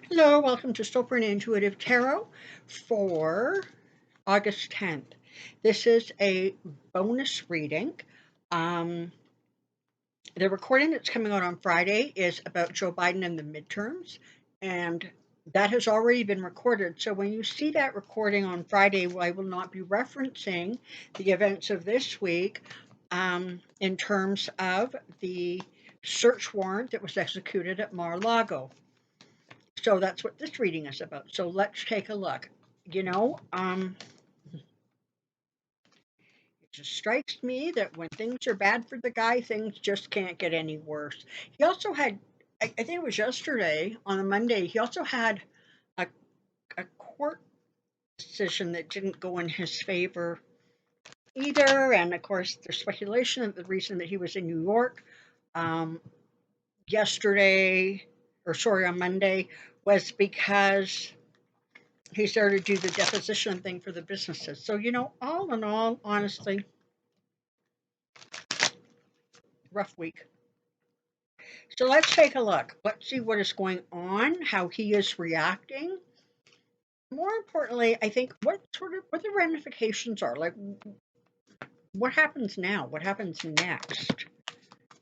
Hello, welcome to Soulprint Intuitive Tarot for August 10th. This is a bonus reading. The recording that's coming out on Friday is about Joe Biden and the midterms, and that has already been recorded. So when you see that recording on Friday, I will not be referencing the events of this week in terms of the search warrant that was executed at Mar-a-Lago. So that's what this reading is about. So let's take a look. It just strikes me that when things are bad for the guy, things just can't get any worse. He also had, I think it was yesterday on a Monday, he also had a, a court decision that didn't go in his favor either. And of course, there's speculation that the reason that he was in New York on Monday, was because he's there to do the deposition thing for the businesses. So, all in all, honestly, rough week. So let's take a look. Let's see what is going on, how he is reacting. More importantly, I think what the ramifications are. Like, what happens now? What happens next?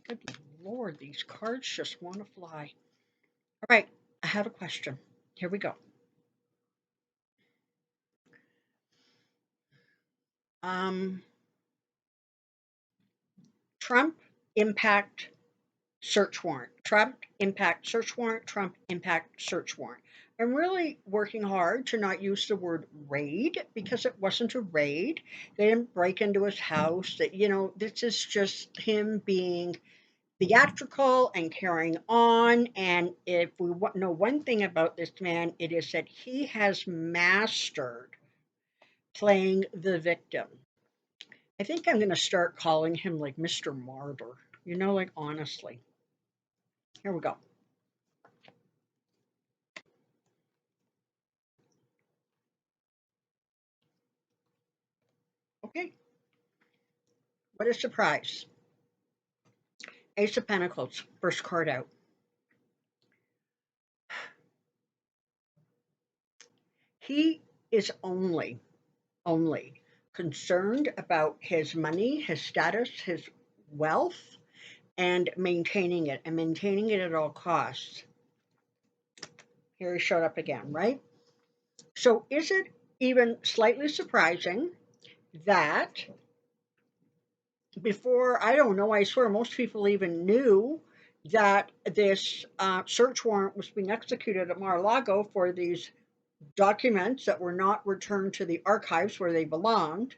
Good Lord, these cards just want to fly. All right, I have a question. Here we go. Trump impact search warrant. Trump impact search warrant. Trump impact search warrant. I'm really working hard to not use the word raid because it wasn't a raid. They didn't break into his house. That this is just him being theatrical and carrying on. And if we know one thing about this man, it is that he has mastered playing the victim. I think I'm going to start calling him like Mr. Martyr. Like honestly. Here we go. Okay. What a surprise. Ace of Pentacles, first card out. He is only concerned about his money, his status, his wealth, and maintaining it at all costs. Here he showed up again, right? So is it even slightly surprising that before, I don't know, I swear most people even knew that this search warrant was being executed at Mar-a-Lago for these documents that were not returned to the archives where they belonged,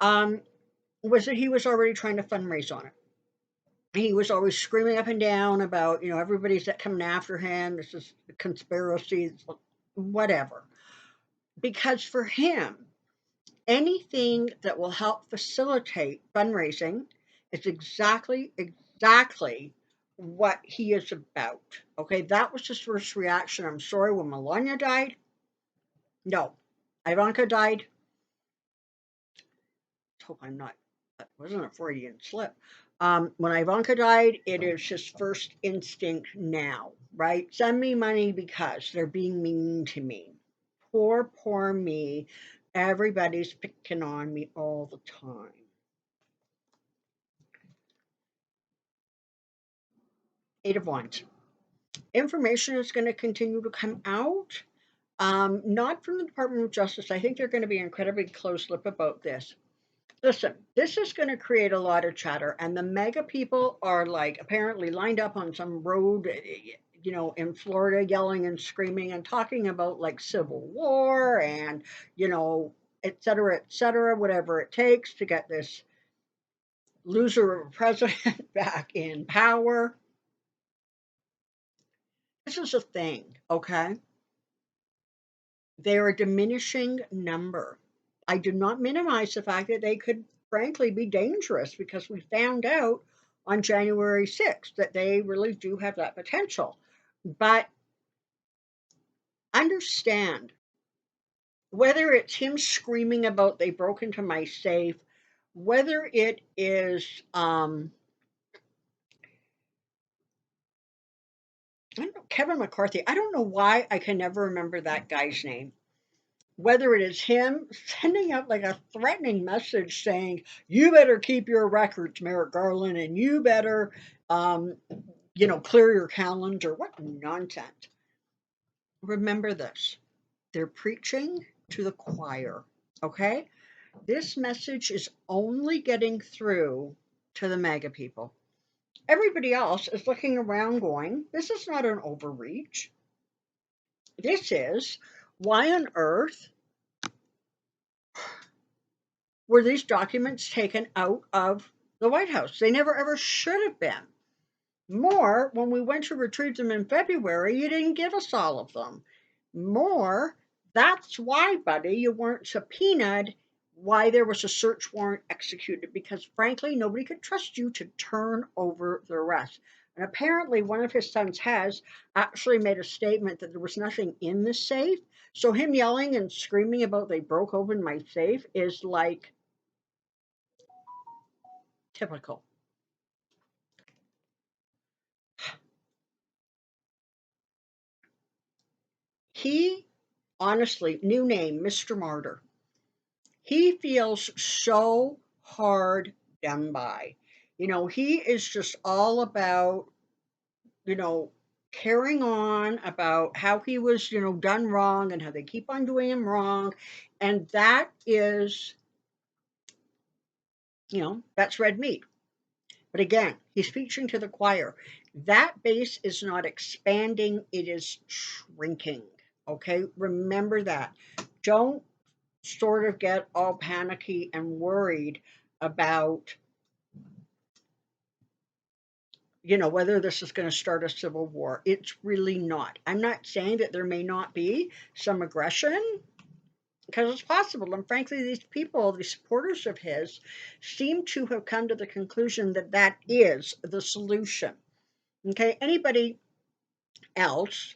was that he was already trying to fundraise on it. He was always screaming up and down about, everybody's coming after him. This is a conspiracy, whatever. Because for him, anything that will help facilitate fundraising is exactly what he is about. Okay, that was his first reaction. I'm sorry, when Melania died, no. Ivanka died. Hope I'm not. That wasn't a Freudian slip. When Ivanka died, it is his first instinct now, right? Send me money because they're being mean to me. Poor me. Everybody's picking on me all the time. Eight of Wands. Information is going to continue to come out. Not from the Department of Justice. I think they're going to be incredibly close-lipped about this. Listen, this is going to create a lot of chatter, and the mega people are apparently lined up on some road, in Florida, yelling and screaming and talking about civil war and, et cetera, whatever it takes to get this loser of a president back in power. This is a thing, okay? They're a diminishing number. I do not minimize the fact that they could frankly be dangerous because we found out on January 6th that they really do have that potential. But understand, whether it's him screaming about they broke into my safe, whether it is I don't know, Kevin McCarthy. I don't know why I can never remember that guy's name. Whether it is him sending out like a threatening message saying, "You better keep your records, Merrick Garland, and you better, um, clear your calendar." What nonsense! Remember this: they're preaching to the choir. Okay, this message is only getting through to the MAGA people. Everybody else is looking around going, this is not an overreach. This is, why on earth were these documents taken out of the White House? They never ever should have been. More, when we went to retrieve them in February, you didn't give us all of them. More, that's why, buddy, you weren't subpoenaed, why there was a search warrant executed, because frankly, nobody could trust you to turn over the rest. And apparently, one of his sons has actually made a statement that there was nothing in the safe. So, him yelling and screaming about they broke open my safe is like typical. He, honestly, new name, Mr. Martyr. He feels so hard done by. He is just all about, you know, carrying on about how he was, done wrong and how they keep on doing him wrong. And that is, that's red meat. But again, he's preaching to the choir. That base is not expanding, it is shrinking. Okay, remember that. Don't sort of get all panicky and worried about whether this is going to start a civil war. It's really not. I'm not saying that there may not be some aggression, because it's possible. And frankly, these people, the supporters of his, seem to have come to the conclusion that that is the solution. Okay, anybody else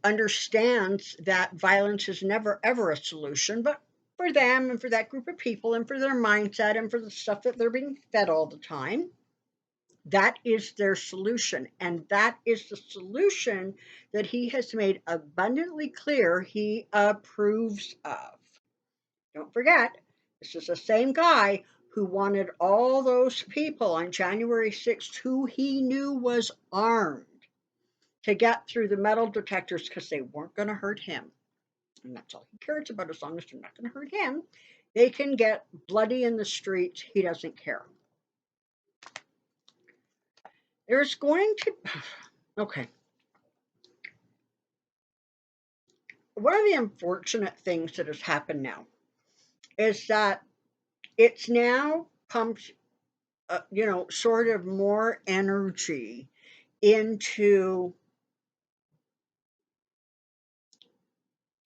understands that violence is never ever a solution, but for them and for that group of people and for their mindset and for the stuff that they're being fed all the time, that is their solution. And that is the solution that he has made abundantly clear he approves of. Don't forget, this is the same guy who wanted all those people on January 6th who he knew was armed to get through the metal detectors because they weren't going to hurt him. And that's all he cares about. As long as they're not going to hurt him, they can get bloody in the streets. He doesn't care. There's going to, okay. One of the unfortunate things that has happened now is that it's now pumped, sort of more energy into,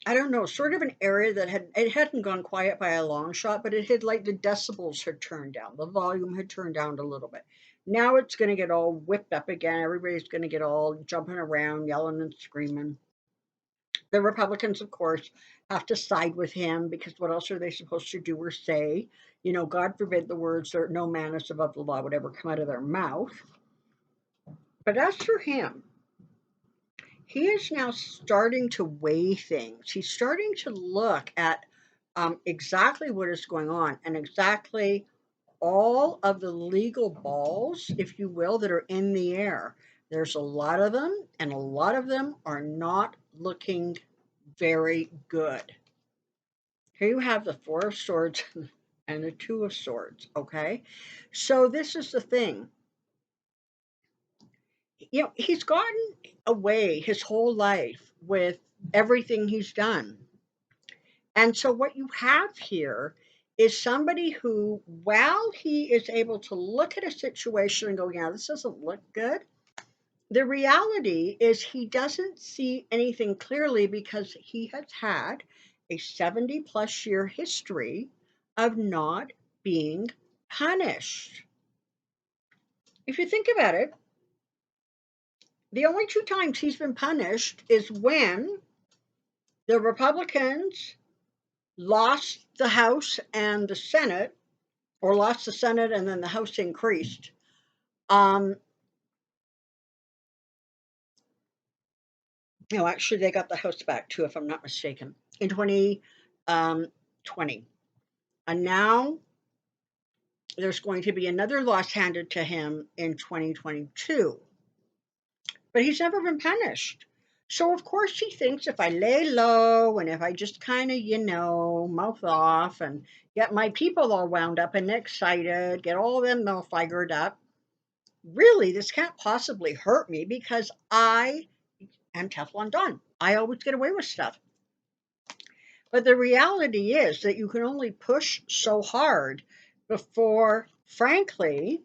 I don't know, sort of an area that it hadn't gone quiet by a long shot, but it had, like, the decibels had turned down, the volume had turned down a little bit. Now it's going to get all whipped up again. Everybody's going to get all jumping around, yelling and screaming. The Republicans, of course, have to side with him because what else are they supposed to do or say? God forbid the words that no man is above the law would ever come out of their mouth. But as for him, he is now starting to weigh things. He's starting to look at exactly what is going on and exactly all of the legal balls, if you will, that are in the air. There's a lot of them, and a lot of them are not looking very good. Here you have the Four of Swords and the Two of Swords, okay? So this is the thing. He's gotten away his whole life with everything he's done. And so what you have here is somebody who, while he is able to look at a situation and go, yeah, this doesn't look good, the reality is he doesn't see anything clearly because he has had a 70+ year history of not being punished. If you think about it, the only two times he's been punished is when the Republicans lost the House and the Senate, or lost the Senate and then the House increased. No, actually, they got the house back too, if I'm not mistaken, in 2020. And now there's going to be another loss handed to him in 2022. But he's never been punished. So, of course, he thinks if I lay low and if I just kind of, mouth off and get my people all wound up and excited, get all of them all fired up, really, this can't possibly hurt me because I am Teflon Don. I always get away with stuff. But the reality is that you can only push so hard before, frankly,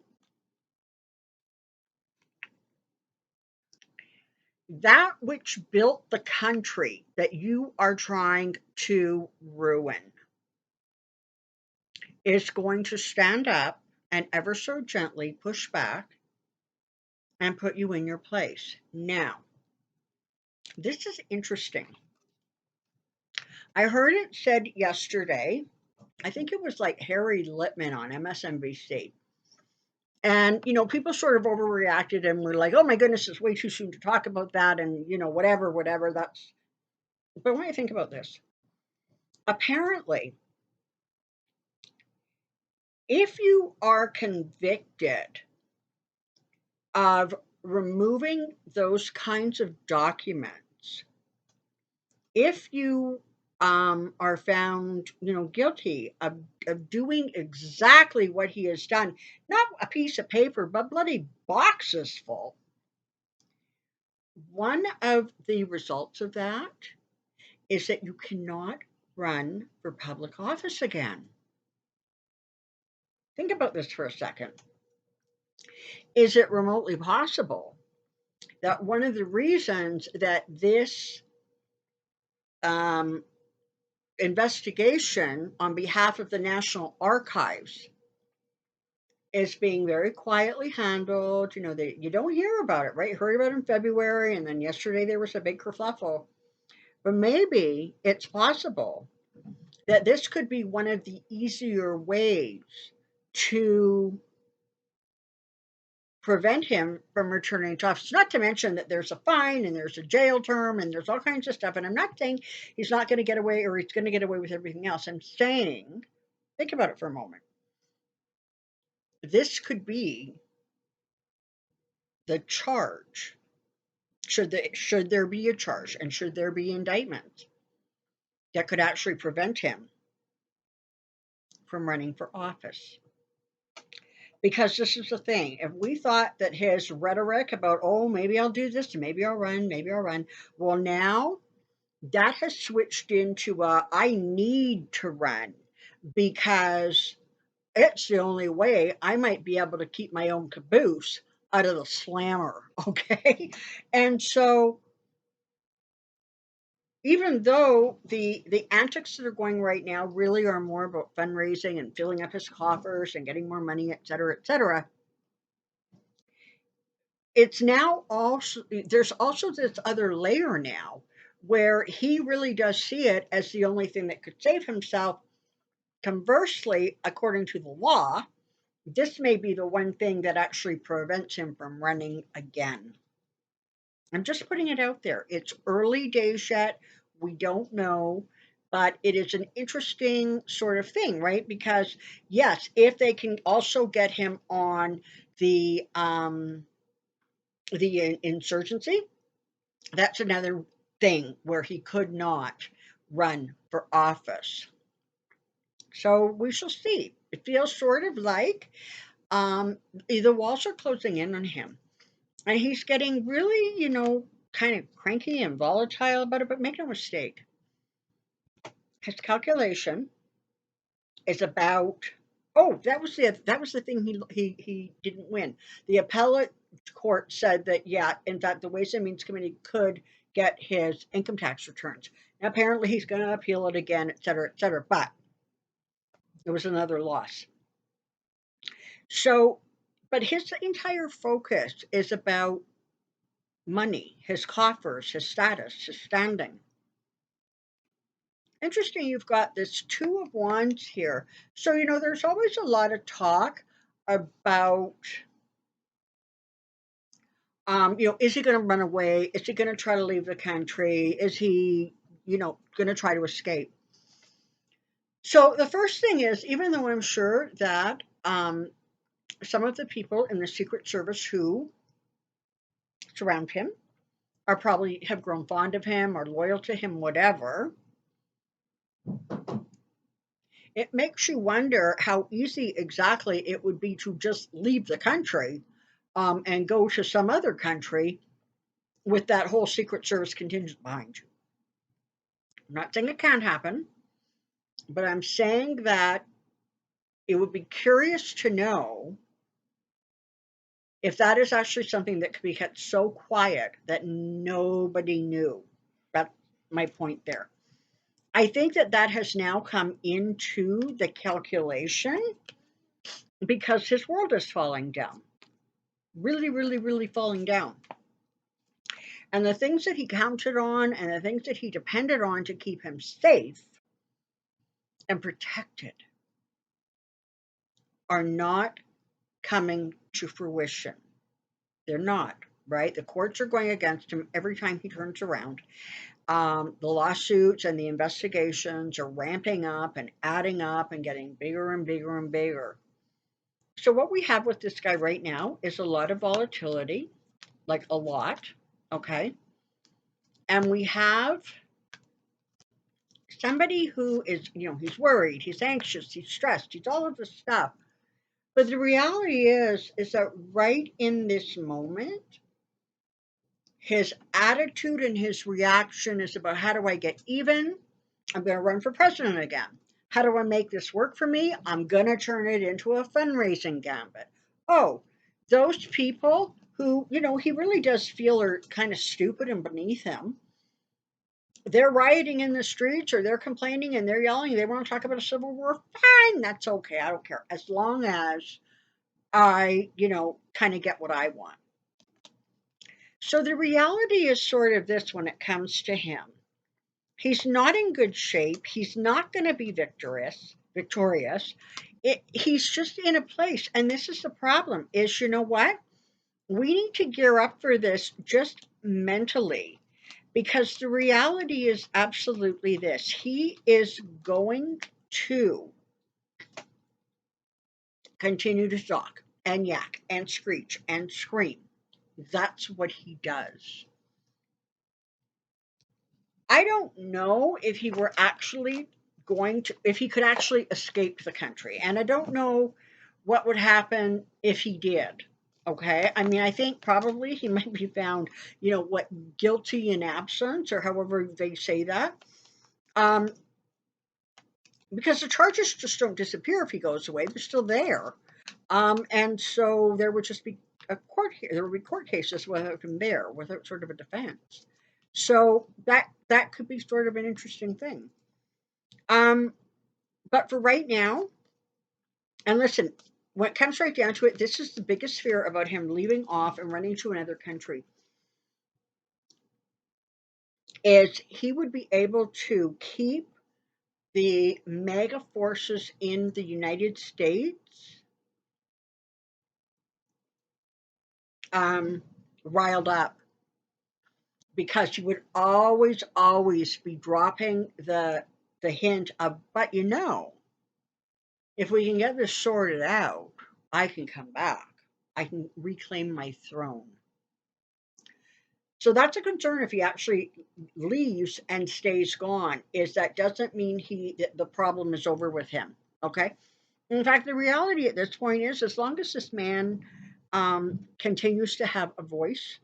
that which built the country that you are trying to ruin is going to stand up and ever so gently push back and put you in your place. Now, this is interesting. I heard it said yesterday, I think it was like Harry Littman on MSNBC. And, people sort of overreacted and were like, oh my goodness, it's way too soon to talk about that. And, whatever, that's. But when I think about this, apparently, if you are convicted of removing those kinds of documents, if you are found, guilty of doing exactly what he has done, not a piece of paper, but bloody boxes full, one of the results of that is that you cannot run for public office again. Think about this for a second. Is it remotely possible that one of the reasons that this um, investigation on behalf of the National Archives is being very quietly handled? You don't hear about it, right? You heard about it in February, and then yesterday there was a big kerfluffle. But maybe it's possible that this could be one of the easier ways to prevent him from returning to office. Not to mention that there's a fine and there's a jail term and there's all kinds of stuff. And I'm not saying he's not going to get away or he's going to get away with everything else. I'm saying, think about it for a moment. This could be the charge. Should there be a charge and should there be indictments that could actually prevent him from running for office? Because this is the thing. If we thought that his rhetoric about, oh, maybe I'll do this, maybe I'll run, well, now that has switched into I need to run because it's the only way I might be able to keep my own caboose out of the slammer. Okay. And so, even though the antics that are going right now really are more about fundraising and filling up his coffers and getting more money, et cetera, it's now also, there's also this other layer now where he really does see it as the only thing that could save himself. Conversely, according to the law, this may be the one thing that actually prevents him from running again. I'm just putting it out there. It's early days yet. We don't know, but it is an interesting sort of thing, right? Because yes, if they can also get him on the insurgency, that's another thing where he could not run for office. So we shall see. It feels sort of like the walls are closing in on him. And he's getting really, kind of cranky and volatile about it. But make no mistake, his calculation is about. Oh, that was the thing he didn't win. The appellate court said that in fact, the Ways and Means Committee could get his income tax returns. Now, apparently, he's going to appeal it again, et cetera, et cetera. But it was another loss. So, but his entire focus is about money, his coffers, his status, his standing. Interesting, you've got this Two of Wands here. So, there's always a lot of talk about Is he going to run away? Is he going to try to leave the country? Is he, going to try to escape? So the first thing is, even though I'm sure that some of the people in the Secret Service who surround him are probably have grown fond of him or loyal to him, whatever, it makes you wonder how easy exactly it would be to just leave the country and go to some other country with that whole Secret Service contingent behind you. I'm not saying it can't happen, but I'm saying that it would be curious to know if that is actually something that could be kept so quiet that nobody knew. That's my point there. I think that that has now come into the calculation because his world is falling down. Really, really, really falling down. And the things that he counted on and the things that he depended on to keep him safe and protected are not coming to fruition. They're not, right? The courts are going against him every time he turns around. The lawsuits and the investigations are ramping up and adding up and getting bigger and bigger and bigger. So what we have with this guy right now is a lot of volatility, like a lot, okay? And we have somebody who is, he's worried, he's anxious, he's stressed, he's all of this stuff. But the reality is that right in this moment, his attitude and his reaction is about how do I get even? I'm going to run for president again. How do I make this work for me? I'm going to turn it into a fundraising gambit. Oh, those people who, he really does feel are kind of stupid and beneath him. They're rioting in the streets or they're complaining and they're yelling. They want to talk about a civil war. Fine, that's okay. I don't care. As long as I, kind of get what I want. So the reality is sort of this when it comes to him. He's not in good shape. He's not going to be victorious. He's just in a place. And this is the problem is, you know what? We need to gear up for this just mentally because the reality is absolutely this. He is going to continue to talk and yak and screech and scream. That's what he does. I don't know if he were actually if he could actually escape the country. And I don't know what would happen if he did. Okay. I mean, I think probably he might be found, guilty in absence or however they say that. Because the charges just don't disappear if he goes away. They're still there. And so there would just be there would be court cases without him there, without sort of a defense. So that could be sort of an interesting thing. But for right now, and listen, when it comes right down to it, this is the biggest fear about him leaving off and running to another country. Is he would be able to keep the mega forces in the United States riled up because he would always be dropping the hint of, but if we can get this sorted out, I can come back. I can reclaim my throne. So that's a concern if he actually leaves and stays gone, is that doesn't mean the problem is over with him. Okay. In fact, the reality at this point is as long as this man continues to have a voice,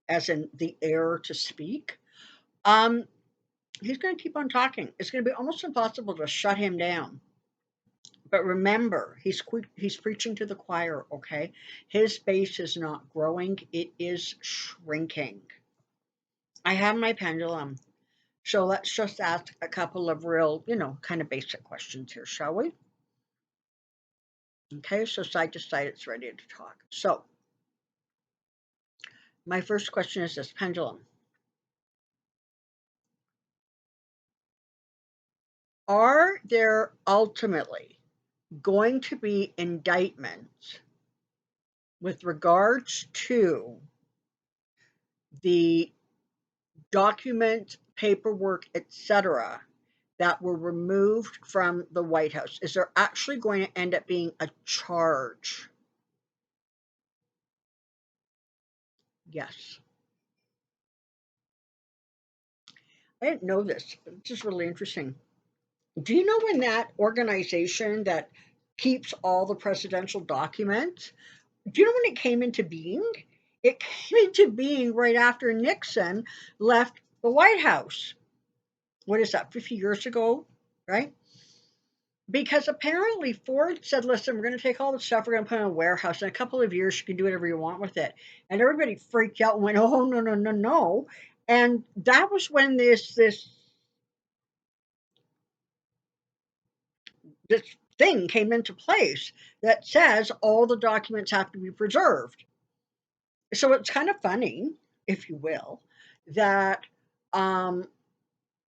as in the air to speak, he's going to keep on talking. It's going to be almost impossible to shut him down. But remember, he's preaching to the choir, okay? His base is not growing, it is shrinking. I have my pendulum. So let's just ask a couple of real, kind of basic questions here, shall we? Okay, so side to side, it's ready to talk. So my first question is this, pendulum. Are there ultimately going to be indictments with regards to the documents, paperwork, etc., that were removed from the White House? Is there actually going to end up being a charge? Yes. I didn't know this. It's just really interesting. Do you know when that organization that keeps all the presidential documents, do you know when it came into being? It came into being right after Nixon left the White House. What is that, 50 years ago, right? Because apparently Ford said, listen, we're going to take all the stuff, we're going to put it in a warehouse. In a couple of years, you can do whatever you want with it. And everybody freaked out and went, oh, no, no, no, no. And that was when this thing came into place that says all the documents have to be preserved. So it's kind of funny, if you will, that um,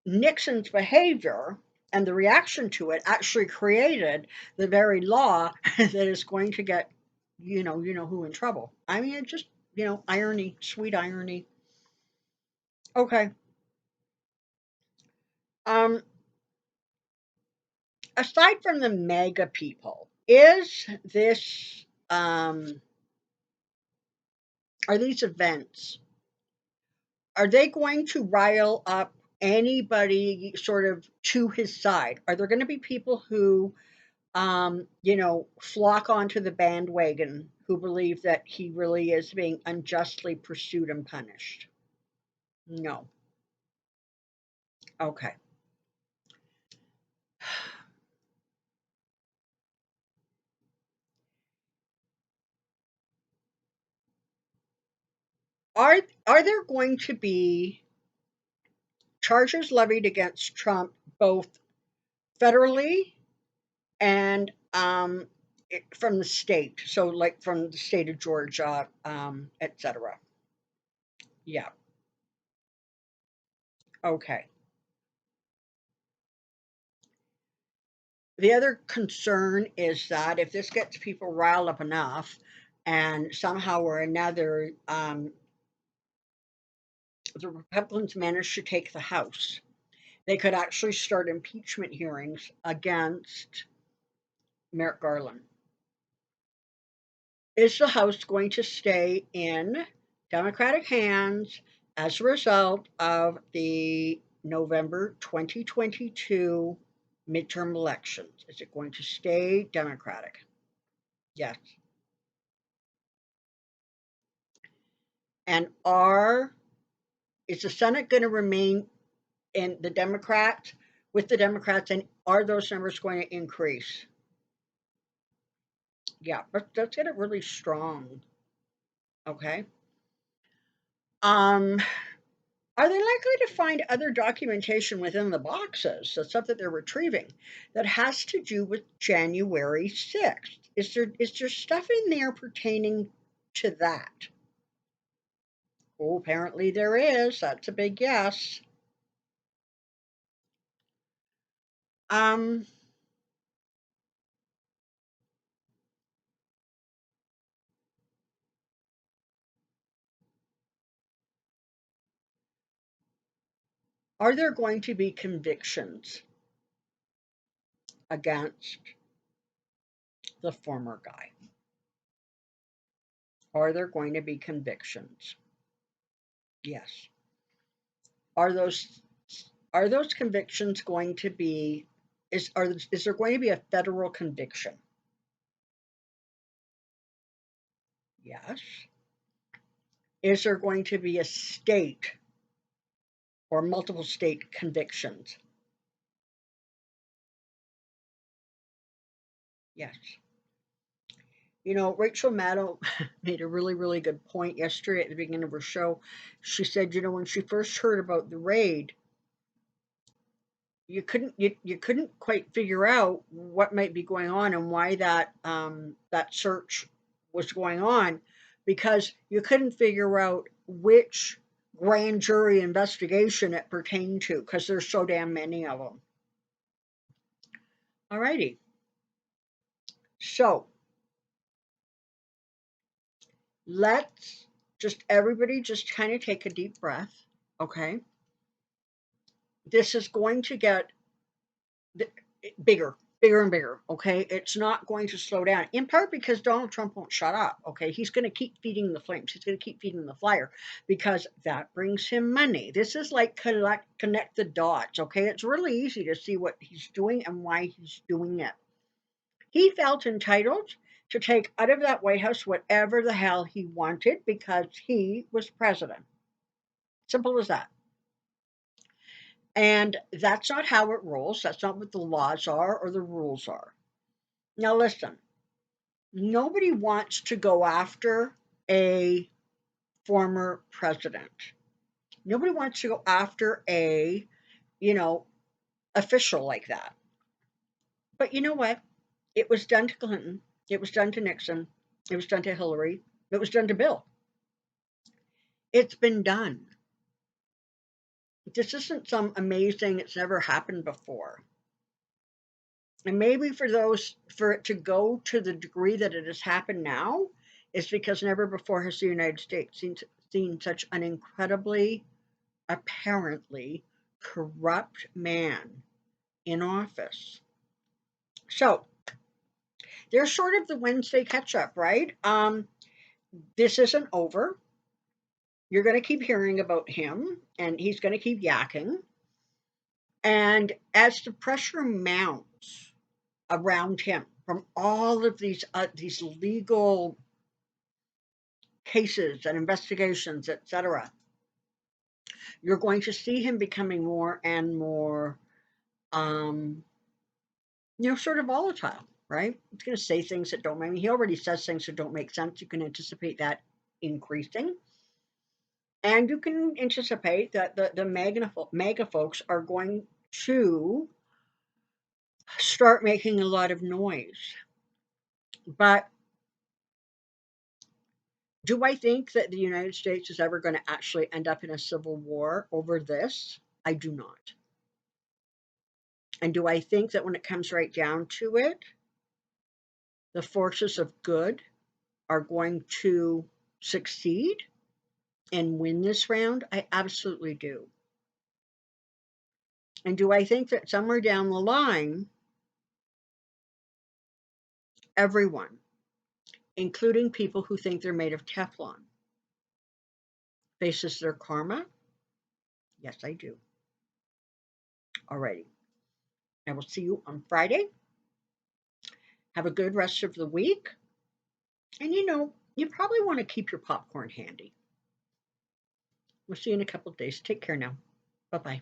Nixon's behavior and the reaction to it actually created the very law that is going to get you know who in trouble. I mean, it just irony, sweet irony. Okay. Um, Aside from the mega people, is this are these events, are they going to rile up anybody sort of to his side? Are there going to be people who flock onto the bandwagon who believe that he really is being unjustly pursued and punished? No. Okay. Are there going to be charges levied against Trump both federally and from the state? So, like from the state of Georgia, etc. Yeah. Okay. The other concern is that if this gets people riled up enough, and somehow or another, the Republicans manage to take the House, they could actually start impeachment hearings against Merrick Garland. Is the House going to stay in Democratic hands as a result of the November 2022 midterm elections? Is it going to stay Democratic? Yes. And is the Senate going to remain in the Democrats with the Democrats, and are those numbers going to increase? Yeah, but let's get it really strong. Okay. Um, are they likely to find other documentation within the boxes, the stuff that they're retrieving, that has to do with January 6th? Is there stuff in there pertaining to that? Oh, apparently there is. That's a big yes. Um, are there going to be convictions against the former guy? Are there going to be convictions? Yes. Are those convictions going to be is there going to be a federal conviction? Yes. Is there going to be a state or multiple state convictions? Yes. Rachel Maddow made a really, really good point yesterday at the beginning of her show. She said, when she first heard about the raid, you couldn't quite figure out what might be going on and why that search was going on, because you couldn't figure out which grand jury investigation it pertained to because there's so damn many of them. Alrighty, so let's Just everybody just kind of take a deep breath, okay? This is going to get bigger, bigger and bigger, okay? It's not going to slow down, in part because Donald Trump won't shut up, okay? He's going to keep feeding the flames. He's going to keep feeding the fire because that brings him money. This is like connect the dots, okay? It's really easy to see what he's doing and why he's doing it. He felt entitled to take out of that White House whatever the hell he wanted because he was president. Simple as that. And that's not how it rolls. That's not what the laws are or the rules are. Now, listen, nobody wants to go after a former president. Nobody wants to go after a, official like that. But you know what? It was done to Clinton. It was done to Nixon. It was done to Hillary. It was done to Bill. It's been done. This isn't some amazing, it's never happened before. And maybe for it to go to the degree that it has happened now, is because never before has the United States seen such an incredibly, apparently corrupt man in office. So there's sort of the Wednesday catch up, right? This isn't over. You're going to keep hearing about him, and he's going to keep yakking. And as the pressure mounts around him from all of these legal cases and investigations, etc., you're going to see him becoming more and more, sort of volatile, right? He's going to say things that don't make. He already says things that don't make sense. You can anticipate that increasing. And you can anticipate that the mega folks are going to start making a lot of noise. But do I think that the United States is ever going to actually end up in a civil war over this? I do not. And do I think that when it comes right down to it, the forces of good are going to succeed and win this round? I absolutely do. And do I think that somewhere down the line, everyone, including people who think they're made of Teflon, faces their karma? Yes, I do. Alrighty. I will see you on Friday. Have a good rest of the week. And you probably want to keep your popcorn handy. We'll see you in a couple of days. Take care now. Bye-bye.